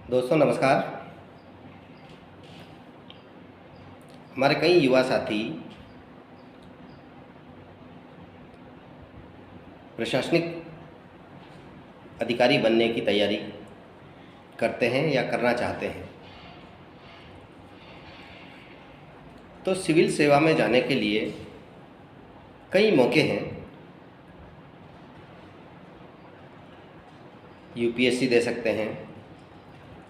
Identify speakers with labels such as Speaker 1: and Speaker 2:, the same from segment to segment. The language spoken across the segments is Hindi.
Speaker 1: दोस्तों नमस्कार। हमारे कई युवा साथी प्रशासनिक अधिकारी बनने की तैयारी करते हैं या करना चाहते हैं। तो सिविल सेवा में जाने के लिए कई मौके हैं। यूपीएससी दे सकते हैं,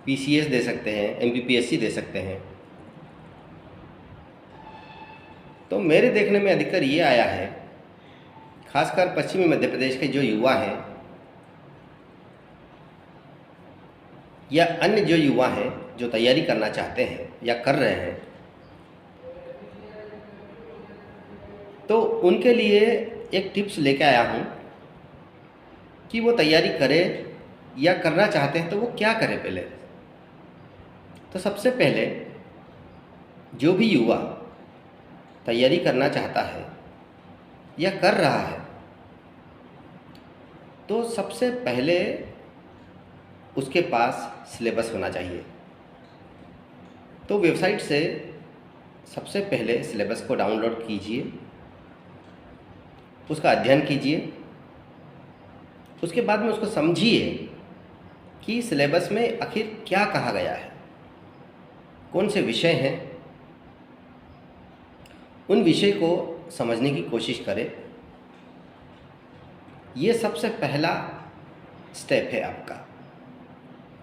Speaker 1: पीसीएस दे सकते हैं, एमपीपीएससी दे सकते हैं। तो मेरे देखने में अधिकतर ये आया है, खासकर पश्चिमी मध्य प्रदेश के जो युवा हैं या अन्य जो युवा हैं जो तैयारी करना चाहते हैं या कर रहे हैं, तो उनके लिए एक टिप्स लेके आया हूँ कि वो तैयारी करे या करना चाहते हैं तो वो क्या करें पहले। तो सबसे पहले जो भी युवा तैयारी करना चाहता है या कर रहा है, तो सबसे पहले उसके पास सिलेबस होना चाहिए। तो वेबसाइट से सबसे पहले सिलेबस को डाउनलोड कीजिए, उसका अध्ययन कीजिए। उसके बाद में उसको समझिए कि सिलेबस में आखिर क्या कहा गया है, कौन से विषय हैं। उन विषय को समझने की कोशिश करें। ये सबसे पहला स्टेप है आपका।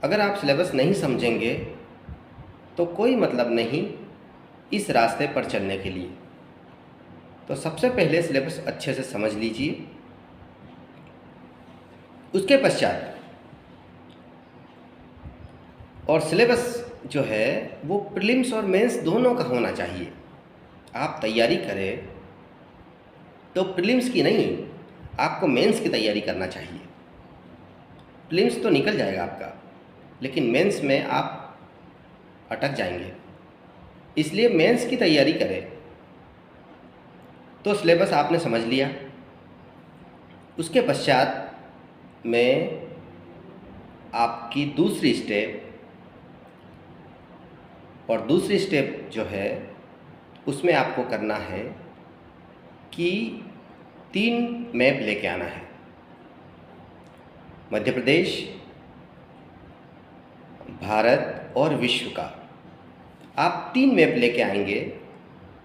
Speaker 1: अगर आप सिलेबस नहीं समझेंगे तो कोई मतलब नहीं इस रास्ते पर चलने के लिए। तो सबसे पहले सिलेबस अच्छे से समझ लीजिए। उसके पश्चात और सिलेबस जो है वो प्रीलिम्स और मेंस दोनों का होना चाहिए। आप तैयारी करें तो प्रीलिम्स की नहीं, आपको मेंस की तैयारी करना चाहिए। प्रीलिम्स तो निकल जाएगा आपका, लेकिन मेंस में आप अटक जाएंगे। इसलिए मेंस की तैयारी करें। तो सिलेबस आपने समझ लिया। उसके पश्चात में आपकी दूसरी स्टेप जो है उसमें आपको करना है कि 3 मैप लेके आना है। मध्य प्रदेश, भारत और विश्व का आप 3 मैप लेके आएंगे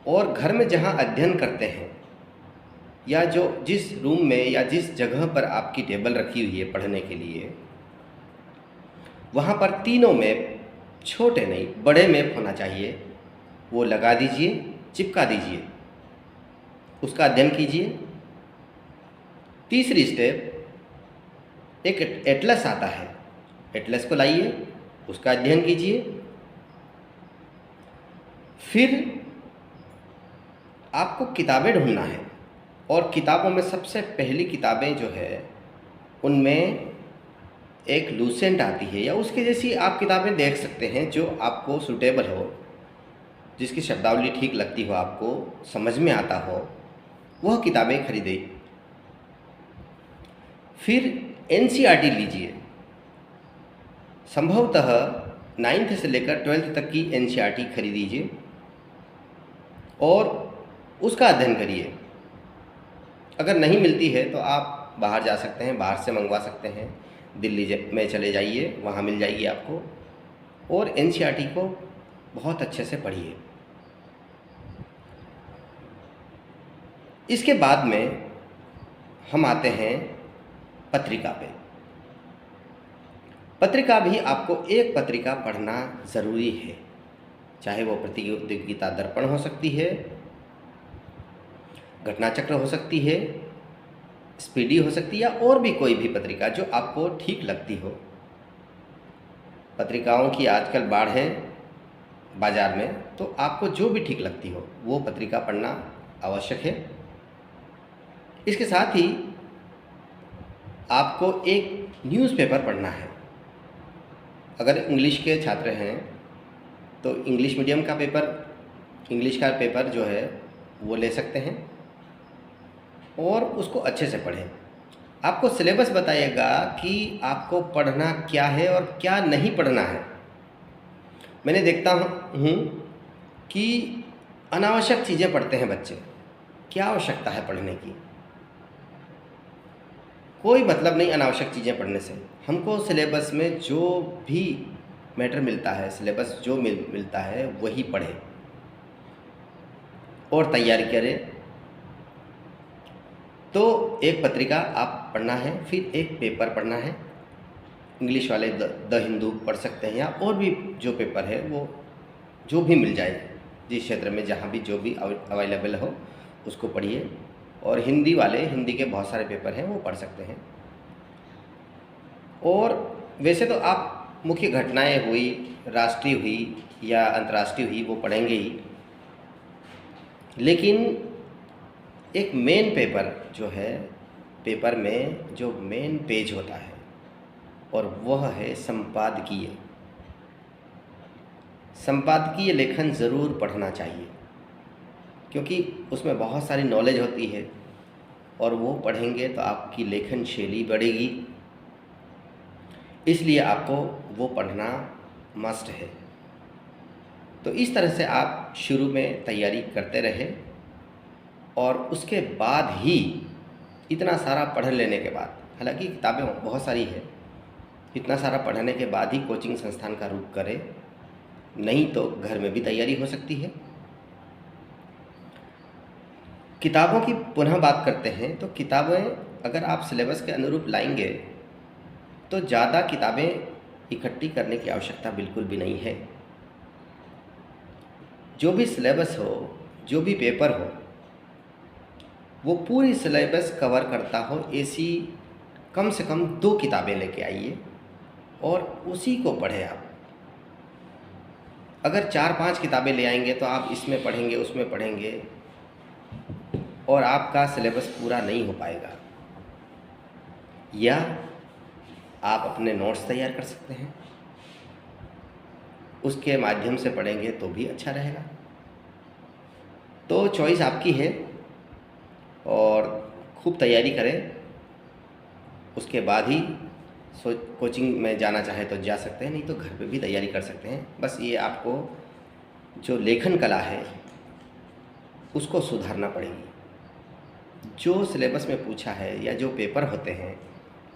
Speaker 1: और घर में जहाँ अध्ययन करते हैं या जिस रूम में या जिस जगह पर आपकी टेबल रखी हुई है पढ़ने के लिए, वहाँ पर तीनों मैप, छोटे नहीं बड़े मैप होना चाहिए, वो लगा दीजिए, चिपका दीजिए, उसका अध्ययन कीजिए। तीसरी स्टेप, एक एटलस आता है, एटलस को लाइए, उसका अध्ययन कीजिए। फिर आपको किताबें ढूंढना है और किताबों में सबसे पहली किताबें जो है उनमें एक लूसेंट आती है या उसके जैसी आप किताबें देख सकते हैं जो आपको सूटेबल हो, जिसकी शब्दावली ठीक लगती हो, आपको समझ में आता हो, वह किताबें खरीदें। फिर एनसीईआरटी लीजिए। संभवतः 9th से लेकर 12th तक की एनसीईआरटी खरीदीजिए और उसका अध्ययन करिए। अगर नहीं मिलती है तो आप बाहर जा सकते हैं, बाहर से मंगवा सकते हैं। दिल्ली में चले जाइए, वहाँ मिल जाएगी आपको। और एनसीईआरटी को बहुत अच्छे से पढ़िए। इसके बाद में हम आते हैं पत्रिका पे। पत्रिका भी आपको एक पत्रिका पढ़ना ज़रूरी है, चाहे वो प्रतियोगिता दर्पण हो सकती है, घटना चक्र हो सकती है, स्पीडी हो सकती है या और भी कोई भी पत्रिका जो आपको ठीक लगती हो। पत्रिकाओं की आजकल बाढ़ है बाज़ार में, तो आपको जो भी ठीक लगती हो वो पत्रिका पढ़ना आवश्यक है। इसके साथ ही आपको एक न्यूज़पेपर पढ़ना है। अगर इंग्लिश के छात्र हैं तो इंग्लिश मीडियम का पेपर, इंग्लिश का पेपर जो है वो ले सकते हैं और उसको अच्छे से पढ़ें। आपको सिलेबस बताइएगा कि आपको पढ़ना क्या है और क्या नहीं पढ़ना है। मैंने देखता हूँ कि अनावश्यक चीज़ें पढ़ते हैं बच्चे। क्या आवश्यकता है पढ़ने की? कोई मतलब नहीं अनावश्यक चीज़ें पढ़ने से। हमको सिलेबस में जो भी मैटर मिलता है, सिलेबस जो मिलता है वही पढ़ें और तैयारी करें। तो एक पत्रिका आप पढ़ना है, फिर एक पेपर पढ़ना है। इंग्लिश वाले द हिंदू पढ़ सकते हैं, या और भी जो पेपर है वो जो भी मिल जाए, जिस क्षेत्र में जहाँ भी जो भी अवेलेबल हो उसको पढ़िए। और हिंदी वाले, हिंदी के बहुत सारे पेपर हैं वो पढ़ सकते हैं। और वैसे तो आप मुख्य घटनाएं हुई, राष्ट्रीय हुई या अंतर्राष्ट्रीय हुई, वो पढ़ेंगे ही, लेकिन एक मेन पेपर जो है, पेपर में जो मेन पेज होता है और वह है संपादकीय। संपादकीय लेखन ज़रूर पढ़ना चाहिए, क्योंकि उसमें बहुत सारी नॉलेज होती है और वो पढ़ेंगे तो आपकी लेखन शैली बढ़ेगी। इसलिए आपको वो पढ़ना मस्ट है। तो इस तरह से आप शुरू में तैयारी करते रहे और उसके बाद ही इतना सारा पढ़ लेने के बाद, हालांकि किताबें बहुत सारी है, इतना सारा पढ़ने के बाद ही कोचिंग संस्थान का रुख करें, नहीं तो घर में भी तैयारी हो सकती है। किताबों की पुनः बात करते हैं तो किताबें अगर आप सिलेबस के अनुरूप लाएंगे तो ज़्यादा किताबें इकट्ठी करने की आवश्यकता बिल्कुल भी नहीं है। जो भी सिलेबस हो, जो भी पेपर हो, वो पूरी सिलेबस कवर करता हो, ऐसी कम से कम 2 किताबें लेके आइए और उसी को पढ़ें आप। अगर 4-5 किताबें ले आएंगे तो आप इसमें पढ़ेंगे, उसमें पढ़ेंगे और आपका सिलेबस पूरा नहीं हो पाएगा। या आप अपने नोट्स तैयार कर सकते हैं, उसके माध्यम से पढ़ेंगे तो भी अच्छा रहेगा। तो चॉइस आपकी है और खूब तैयारी करें। उसके बाद ही कोचिंग में जाना चाहे तो जा सकते हैं, नहीं तो घर पे भी तैयारी कर सकते हैं। बस ये आपको जो लेखन कला है उसको सुधारना पड़ेगी। जो सिलेबस में पूछा है या जो पेपर होते हैं,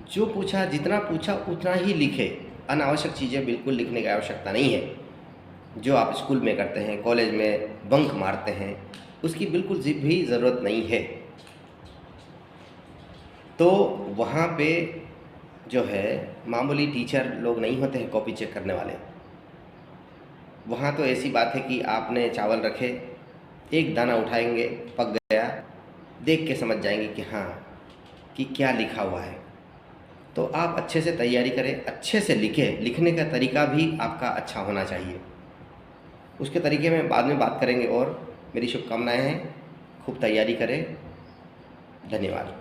Speaker 1: जो पूछा, जितना पूछा उतना ही लिखे। अनावश्यक चीज़ें बिल्कुल लिखने की आवश्यकता नहीं है। जो आप स्कूल में करते हैं, कॉलेज में बंक मारते हैं, उसकी बिल्कुल भी ज़रूरत नहीं है। तो वहाँ पे जो है मामूली टीचर लोग नहीं होते हैं कॉपी चेक करने वाले। वहाँ तो ऐसी बात है कि आपने चावल रखे, एक दाना उठाएंगे, पक गया, देख के समझ जाएंगे कि हाँ, कि क्या लिखा हुआ है। तो आप अच्छे से तैयारी करें, अच्छे से लिखें। लिखने का तरीका भी आपका अच्छा होना चाहिए। उसके तरीके में बाद में बात करेंगे और मेरी शुभकामनाएं हैं। खूब तैयारी करें। धन्यवाद।